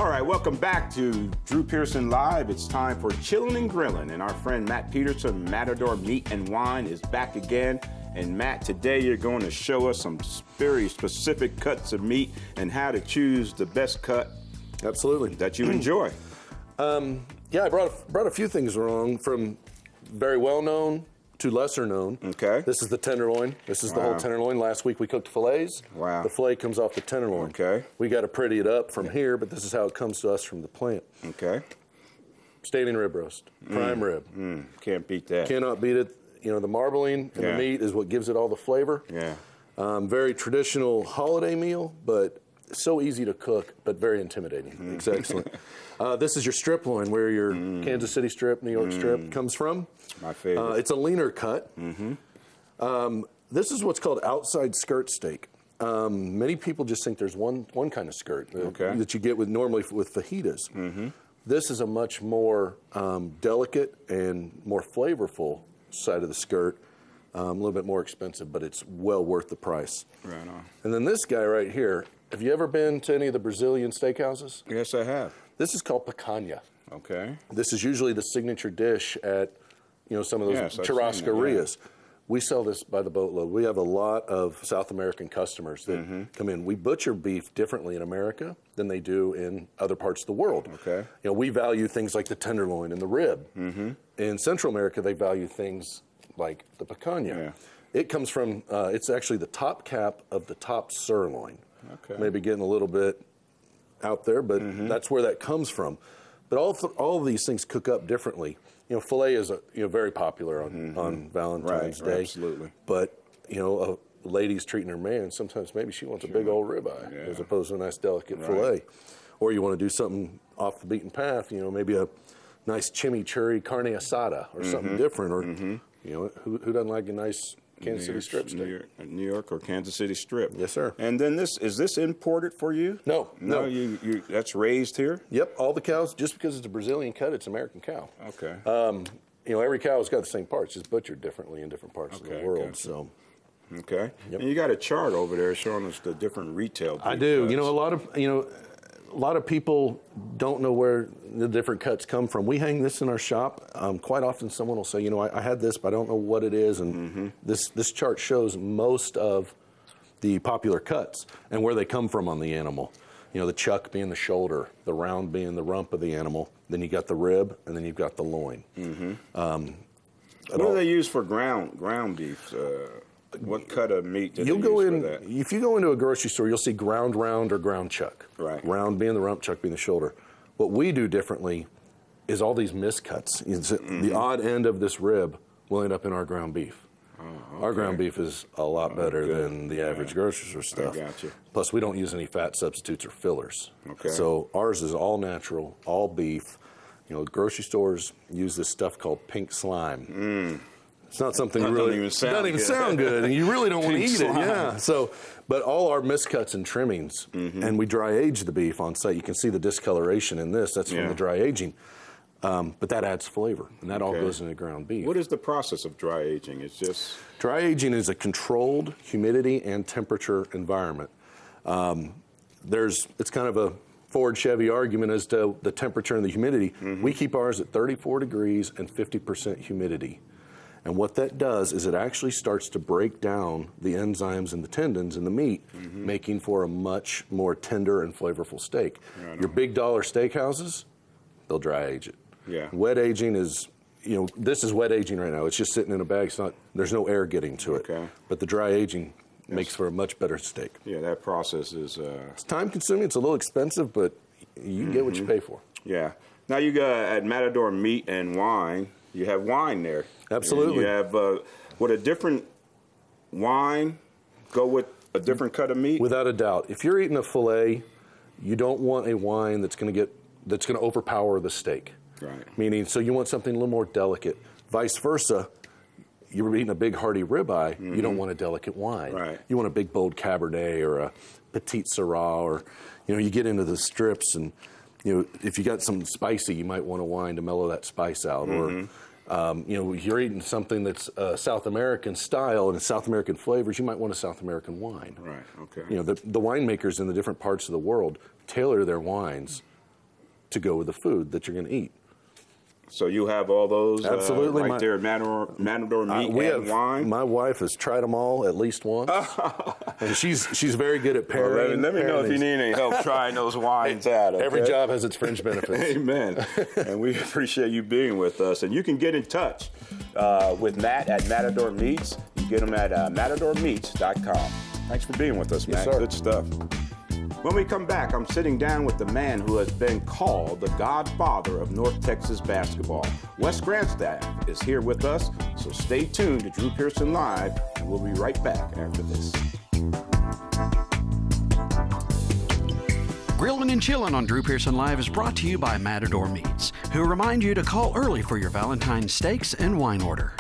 All right, welcome back to Drew Peterson Live. It's time for Chillin' and Grillin', and our friend Matt Peterson, Matador Meat and Wine, is back again. And Matt, today you're going to show us some very specific cuts of meat and how to choose the best cut. Absolutely. That you enjoy. Yeah, I brought a few things along, from very well known to lesser known. Okay. This is the tenderloin. This is the whole tenderloin. Last week we cooked fillets. Wow. The fillet comes off the tenderloin. Okay. We got to pretty it up from here, but this is how it comes to us from the plant. Okay. Standing rib roast, prime rib. Can't beat that. Cannot beat it. You know, the marbling and the meat is what gives it all the flavor. Yeah. Very traditional holiday meal, but so easy to cook, but very intimidating. It's excellent. This is your strip loin, where your Kansas City strip, New York strip comes from. My favorite. It's a leaner cut. This is what's called outside skirt steak. Many people just think there's one kind of skirt that you get normally with fajitas. This is a much more delicate and more flavorful side of the skirt. A little bit more expensive, but it's well worth the price. Right on. And then this guy right here, have you ever been to any of the Brazilian steakhouses? Yes, I have. This is called picanha. Okay. This is usually the signature dish at, you know, some of those churrascarias. We sell this by the boatload. We have a lot of South American customers that come in. We butcher beef differently in America than they do in other parts of the world. Okay. You know, we value things like the tenderloin and the rib. In Central America, they value things like the picanha. Yeah. It comes from, it's actually the top cap of the top sirloin. Okay. Maybe getting a little bit out there, but that's where that comes from. But all of these things cook up differently. You know, filet is very popular on Valentine's Day. Right, absolutely. But you know, a lady's treating her man. Sometimes maybe she wants a big old ribeye as opposed to a nice delicate filet. Or you want to do something off the beaten path. You know, maybe a nice chimichurri carne asada or something different. Or you know, who doesn't like a nice Kansas City strip steak? New York or Kansas City strip. Yes, sir. And then is this imported for you? No. You that's raised here? Yep, all the cows, just because it's a Brazilian cut, it's American cow. Okay. You know, every cow's got the same parts, just butchered differently in different parts of the world. Gotcha. So. Okay. Yep. And you got a chart over there showing us the different retail beef I do. cuts. You know, a lot of people don't know where the different cuts come from. We hang this in our shop. Quite often someone will say, you know, I had this, but I don't know what it is. And this chart shows most of the popular cuts and where they come from on the animal. You know, the chuck being the shoulder, the round being the rump of the animal. Then you got the rib, and then you've got the loin. What do they use for ground beef? What cut of meat do they use for that? If you go into a grocery store, you'll see ground round or ground chuck. Right. Round being the rump, chuck being the shoulder. What we do differently is all these miscuts. The odd end of this rib will end up in our ground beef. Our ground beef is a lot better than the average grocery store stuff. I got you. Plus, we don't use any fat substitutes or fillers. Okay. So ours is all natural, all beef. You know, grocery stores use this stuff called pink slime. It's not something really doesn't even sound good, and you really don't want to eat it. Yeah. So, but all our miscuts and trimmings, and we dry age the beef on site. You can see the discoloration in this. That's from the dry aging. But that adds flavor, and that all goes into ground beef. What is the process of dry aging? It's just dry aging is a controlled humidity and temperature environment. It's kind of a Ford Chevy argument as to the temperature and the humidity. We keep ours at 34 degrees and 50% humidity. And what that does is it actually starts to break down the enzymes in the tendons in the meat, making for a much more tender and flavorful steak. Your big dollar steakhouses, they'll dry age it. Yeah. Wet aging is, you know, this is wet aging right now. It's just sitting in a bag. It's not, there's no air getting to it. Okay. But the dry aging makes for a much better steak. Yeah, that process is... It's time consuming. It's a little expensive, but you get what you pay for. Yeah. Now you got at Matador Meat and Wine, you have wine there. Absolutely. And you have, would a different wine go with a different cut of meat? Without a doubt. If you're eating a filet, you don't want a wine that's going to overpower the steak. Right. Meaning, so you want something a little more delicate. Vice versa, you're eating a big hearty ribeye, you don't want a delicate wine. Right. You want a big bold Cabernet or a Petite Syrah, or, you know, you get into the strips and, you know, if you got something spicy, you might want a wine to mellow that spice out. Or, you know, you're eating something that's South American style and South American flavors, you might want a South American wine. Right, okay. You know, the winemakers in the different parts of the world tailor their wines to go with the food that you're going to eat. So you have all those Absolutely. right there, Matador Meat and Wine? My wife has tried them all at least once. And she's very good at pairing. Well, let me know if you need any help trying those wines out. Okay? Every job has its fringe benefits. Amen. And we appreciate you being with us. And you can get in touch with Matt at Matador Meats. You get them at matadormeats.com. Thanks for being with us, Matt. Yes, sir. Good stuff. When we come back, I'm sitting down with the man who has been called the godfather of North Texas basketball. Wes Grandstaff is here with us, so stay tuned to Drew Pearson Live, and we'll be right back after this. Grillin' and Chillin' on Drew Pearson Live is brought to you by Matador Meats, who remind you to call early for your Valentine's steaks and wine order.